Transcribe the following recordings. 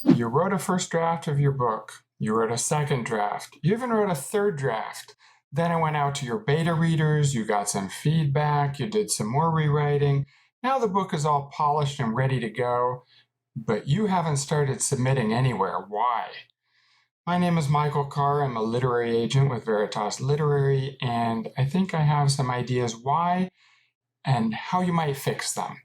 You wrote a first draft of your book. You wrote a second draft. You even wrote a third draft. Then it went out to your beta readers. You got some feedback. You did some more rewriting. Now the book is all polished and ready to go, but you haven't started submitting anywhere. Why? My name is Michael Carr. I'm a literary agent with Veritas Literary, and I think I have some ideas why and how you might fix them.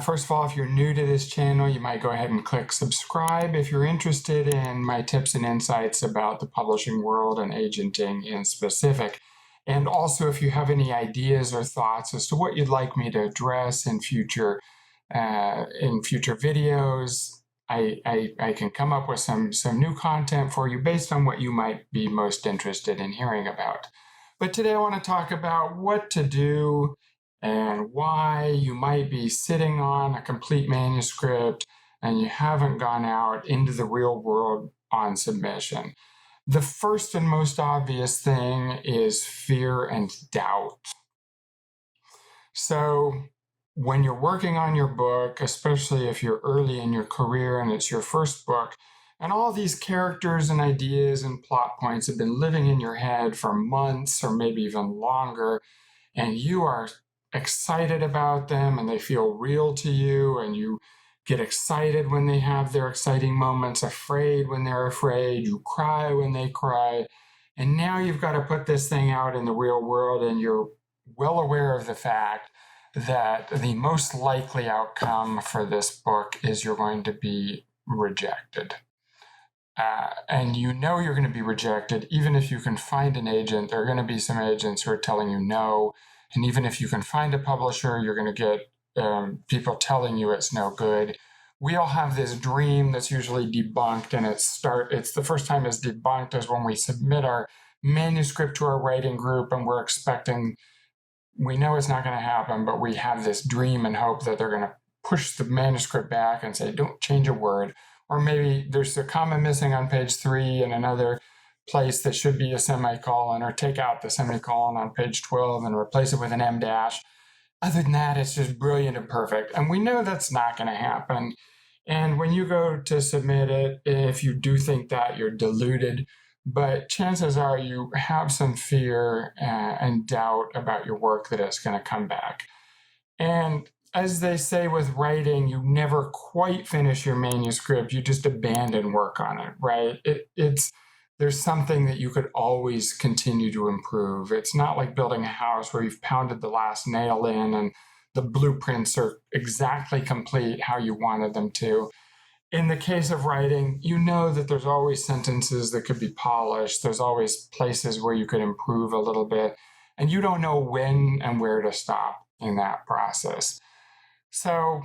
First of all, if you're new to this channel, you might go ahead and click subscribe if you're interested in my tips and insights about the publishing world and agenting in specific. And also, if you have any ideas or thoughts as to what you'd like me to address in future videos, I can come up with some new content for you based on what you might be most interested in hearing about. But today I want to talk about what to do and why you might be sitting on a complete manuscript and you haven't gone out into the real world on submission. The first and most obvious thing is fear and doubt. So when you're working on your book, especially if you're early in your career and it's your first book, and all these characters and ideas and plot points have been living in your head for months or maybe even longer, and you are excited about them and they feel real to you, and you get excited when they have their exciting moments, afraid when they're afraid, you cry when they cry, and now you've got to put this thing out in the real world, and you're well aware of the fact that the most likely outcome for this book is you're going to be rejected. And you know you're going to be rejected even if you can find an agent. There are going to be some agents who are telling you no. And even if you can find a publisher, you're going to get people telling you it's no good. We all have this dream that's usually debunked, and it's the first time it's debunked is when we submit our manuscript to our writing group and we know it's not going to happen, but we have this dream and hope that they're going to push the manuscript back and say, don't change a word. Or maybe there's a comma missing on page 3 and another place that should be a semicolon, or take out the semicolon on page 12 and replace it with an M dash. Other than that, it's just brilliant and perfect. And we know that's not going to happen. And when you go to submit it, if you do think that, you're deluded. But chances are you have some fear and doubt about your work that it's going to come back. And as they say with writing, you never quite finish your manuscript, you just abandon work on it, right? There's something that you could always continue to improve. It's not like building a house where you've pounded the last nail in and the blueprints are exactly complete how you wanted them to. In the case of writing, you know that there's always sentences that could be polished. There's always places where you could improve a little bit, and you don't know when and where to stop in that process. So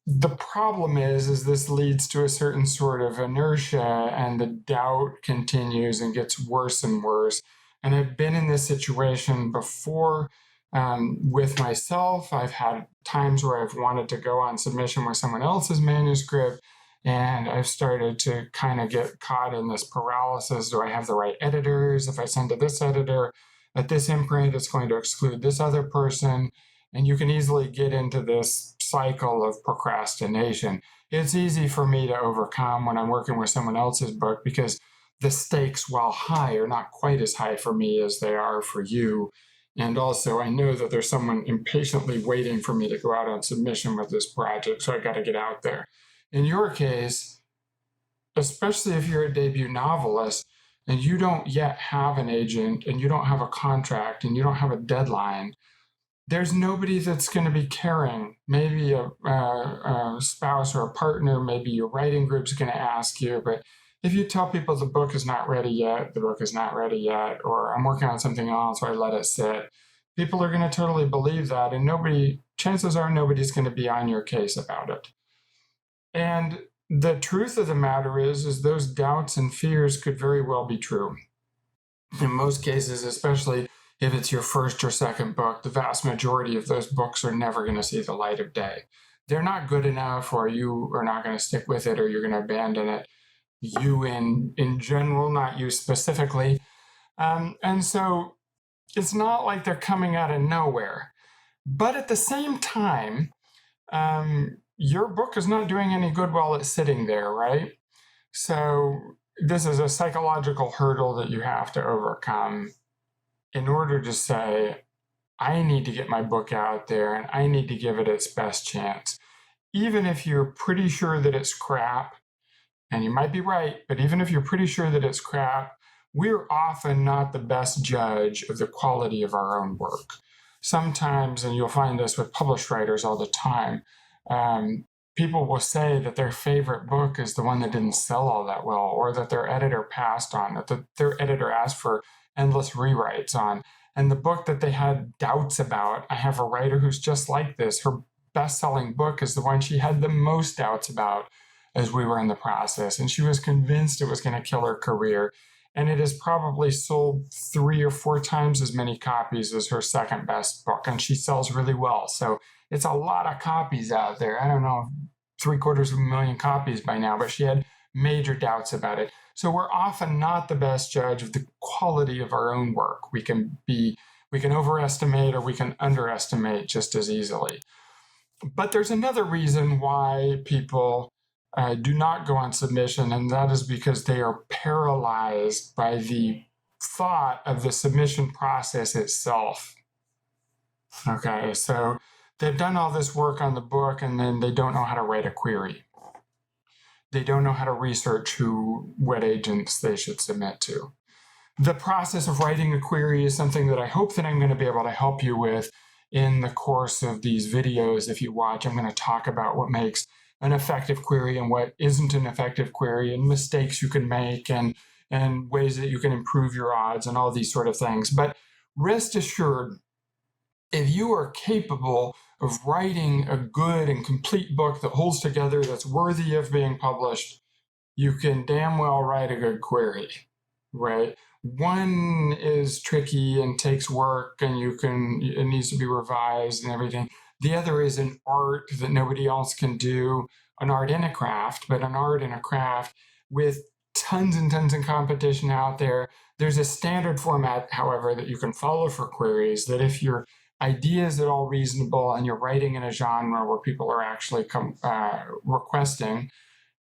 the problem is this leads to a certain sort of inertia, and the doubt continues and gets worse and worse. And I've been in this situation before with myself. I've had times where I've wanted to go on submission with someone else's manuscript, and I've started to kind of get caught in this paralysis. Do I have the right editors? If I send to this editor at this imprint, it's going to exclude this other person. And you can easily get into this cycle of procrastination. It's easy for me to overcome when I'm working with someone else's book because the stakes, while high, are not quite as high for me as they are for you. And also, I know that there's someone impatiently waiting for me to go out on submission with this project, so I got to get out there. In your case, especially if you're a debut novelist and you don't yet have an agent and you don't have a contract and you don't have a deadline, there's nobody that's going to be caring. Maybe a spouse or a partner, maybe your writing group's going to ask you, but if you tell people the book is not ready yet, the book is not ready yet, or I'm working on something else, or I let it sit, people are going to totally believe that, and chances are nobody's going to be on your case about it. And the truth of the matter is those doubts and fears could very well be true. In most cases, especially if it's your first or second book, the vast majority of those books are never going to see the light of day. They're not good enough, or you are not going to stick with it, or you're going to abandon it. You in general, not you specifically. And so it's not like they're coming out of nowhere. But at the same time, your book is not doing any good while it's sitting there, right? So this is a psychological hurdle that you have to overcome in order to say, I need to get my book out there and I need to give it its best chance. Even if you're pretty sure that it's crap, and you might be right, but even if you're pretty sure that it's crap, we're often not the best judge of the quality of our own work. Sometimes, and you'll find this with published writers all the time, people will say that their favorite book is the one that didn't sell all that well, or that their editor passed on, that their editor asked for endless rewrites on. And the book that they had doubts about, I have a writer who's just like this. Her best-selling book is the one she had the most doubts about as we were in the process. And she was convinced it was going to kill her career. And it has probably sold 3 or 4 times as many copies as her second best book. And she sells really well. So it's a lot of copies out there. I don't know, 750,000 copies by now, but she had major doubts about it. So we're often not the best judge of the quality of our own work. We can overestimate or we can underestimate just as easily. But there's another reason why people do not go on submission, and that is because they are paralyzed by the thought of the submission process itself. Okay, so they've done all this work on the book and then they don't know how to write a query. They don't know how to research what agents they should submit to. The process of writing a query is something that I hope that I'm going to be able to help you with in the course of these videos. If you watch, I'm going to talk about what makes an effective query and what isn't an effective query, and mistakes you can make, and ways that you can improve your odds, and all these sort of things. But rest assured, if you are capable of writing a good and complete book that holds together, that's worthy of being published, you can damn well write a good query, right? One is tricky and takes work, and it needs to be revised and everything. The other is an art that nobody else can do, an art and a craft, but an art and a craft with tons and tons of competition out there. There's a standard format, however, that you can follow for queries, that if your idea is at all reasonable and you're writing in a genre where people are actually requesting,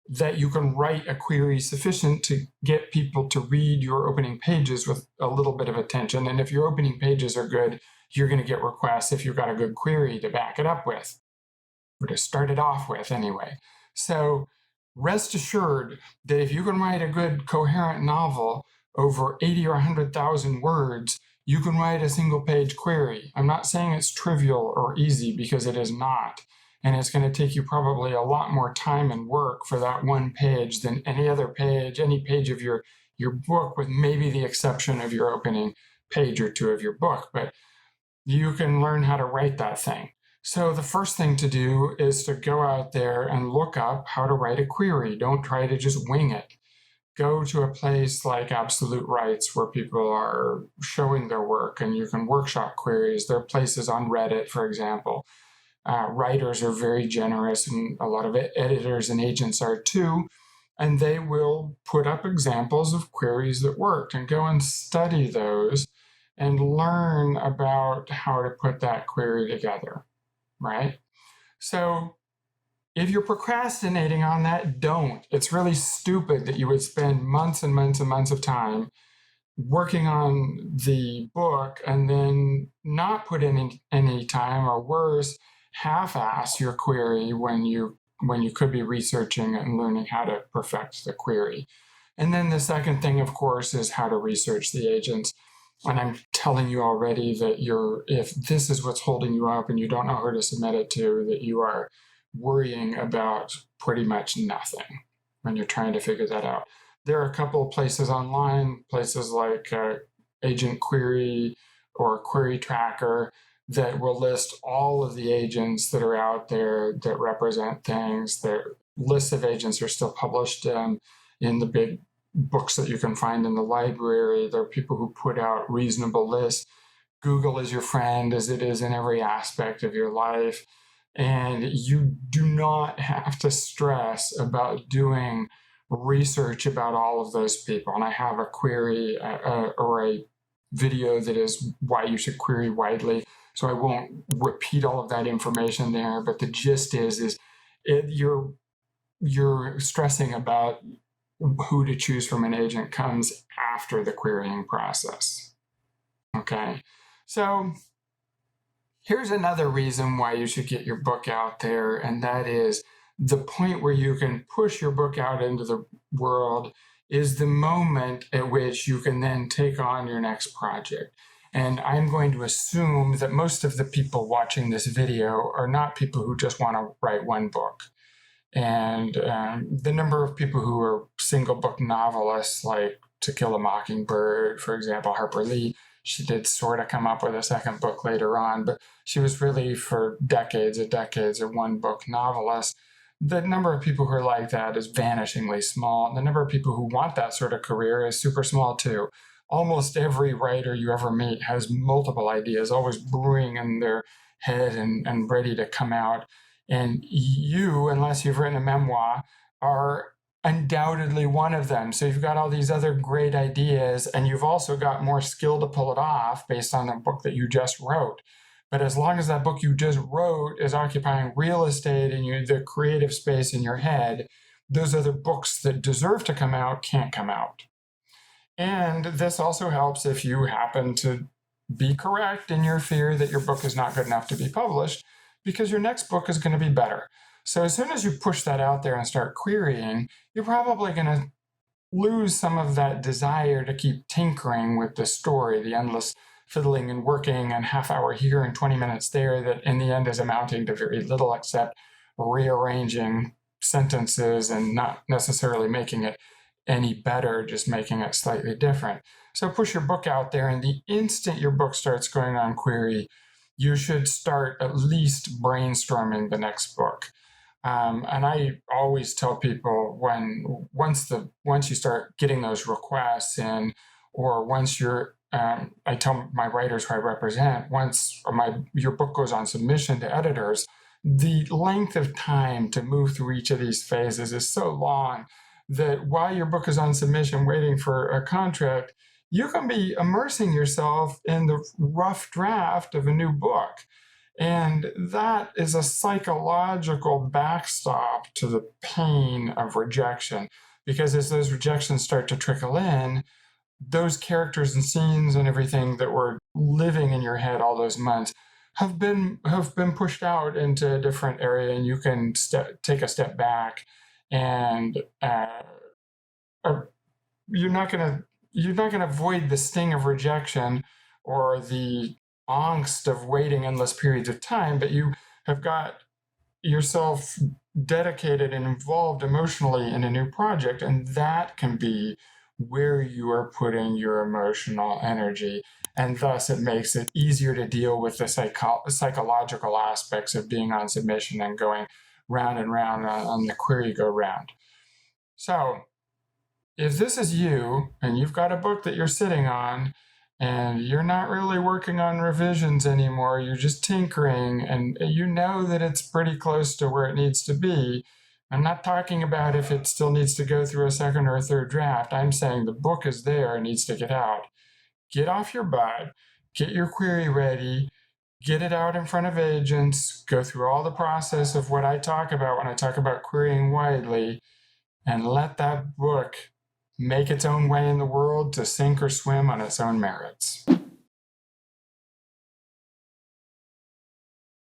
that you can write a query sufficient to get people to read your opening pages with a little bit of attention. And if your opening pages are good, you're going to get requests if you've got a good query to back it up with, or to start it off with anyway. So rest assured that if you can write a good coherent novel over 80 or 100,000 words, you can write a single page query. I'm not saying it's trivial or easy, because it is not. And it's going to take you probably a lot more time and work for that one page than any other page, any page of your book, with maybe the exception of your opening page or 2 of your book. But you can learn how to write that thing. So the first thing to do is to go out there and look up how to write a query. Don't try to just wing it. Go to a place like Absolute Writes where people are showing their work and you can workshop queries. There are places on Reddit, for example. Writers are very generous, and a lot of editors and agents are too. And they will put up examples of queries that worked, and go and study those and learn about how to put that query together, right? So if you're procrastinating on that, don't. It's really stupid that you would spend months and months and months of time working on the book and then not put in any time, or worse, half-ass your query when you could be researching and learning how to perfect the query. And then the second thing, of course, is how to research the agents. And I'm telling you already that if this is what's holding you up and you don't know who to submit it to, that you are worrying about pretty much nothing when you're trying to figure that out. There are a couple of places online, places like Agent Query or Query Tracker, that will list all of the agents that are out there that represent things. Their lists of agents are still published in the big books that you can find in the library. There are people who put out reasonable lists. Google is your friend, as it is in every aspect of your life. And you do not have to stress about doing research about all of those people. And I have a query or a video that is why you should query widely. So I won't repeat all of that information there, but the gist is you're stressing about who to choose from an agent comes after the querying process. Okay, so here's another reason why you should get your book out there, and that is the point where you can push your book out into the world is the moment at which you can then take on your next project. And I'm going to assume that most of the people watching this video are not people who just want to write one book. And the number of people who are single book novelists, like To Kill a Mockingbird, for example, Harper Lee, she did sort of come up with a second book later on, but she was really for decades and decades a one book novelist. The number of people who are like that is vanishingly small. And the number of people who want that sort of career is super small too. Almost every writer you ever meet has multiple ideas, always brewing in their head and ready to come out. And you, unless you've written a memoir, are undoubtedly one of them. So you've got all these other great ideas, and you've also got more skill to pull it off based on the book that you just wrote. But as long as that book you just wrote is occupying real estate in the creative space in your head, those other books that deserve to come out can't come out. And this also helps if you happen to be correct in your fear that your book is not good enough to be published, because your next book is going to be better. So as soon as you push that out there and start querying, you're probably going to lose some of that desire to keep tinkering with the story, the endless fiddling and working and half hour here and 20 minutes there that in the end is amounting to very little except rearranging sentences and not necessarily making it any better, just making it slightly different. So push your book out there, and the instant your book starts going on query, you should start at least brainstorming the next book. And I always tell people once you start getting those requests in, or once you're, I tell my writers who I represent, once your book goes on submission to editors, the length of time to move through each of these phases is so long that while your book is on submission waiting for a contract, you can be immersing yourself in the rough draft of a new book. And that is a psychological backstop to the pain of rejection, because as those rejections start to trickle in, those characters and scenes and everything that were living in your head all those months have been pushed out into a different area, and you can take a step back, and you're not going to avoid the sting of rejection or the angst of waiting endless periods of time, but you have got yourself dedicated and involved emotionally in a new project, and that can be where you are putting your emotional energy. And thus it makes it easier to deal with the psychological aspects of being on submission and going round and round on the query go round. So if this is you and you've got a book that you're sitting on and you're not really working on revisions anymore, you're just tinkering, and you know that it's pretty close to where it needs to be. I'm not talking about if it still needs to go through a second or a third draft. I'm saying the book is there and needs to get out. Get off your butt, get your query ready, get it out in front of agents, go through all the process of what I talk about when I talk about querying widely, and let that book make its own way in the world to sink or swim on its own merits.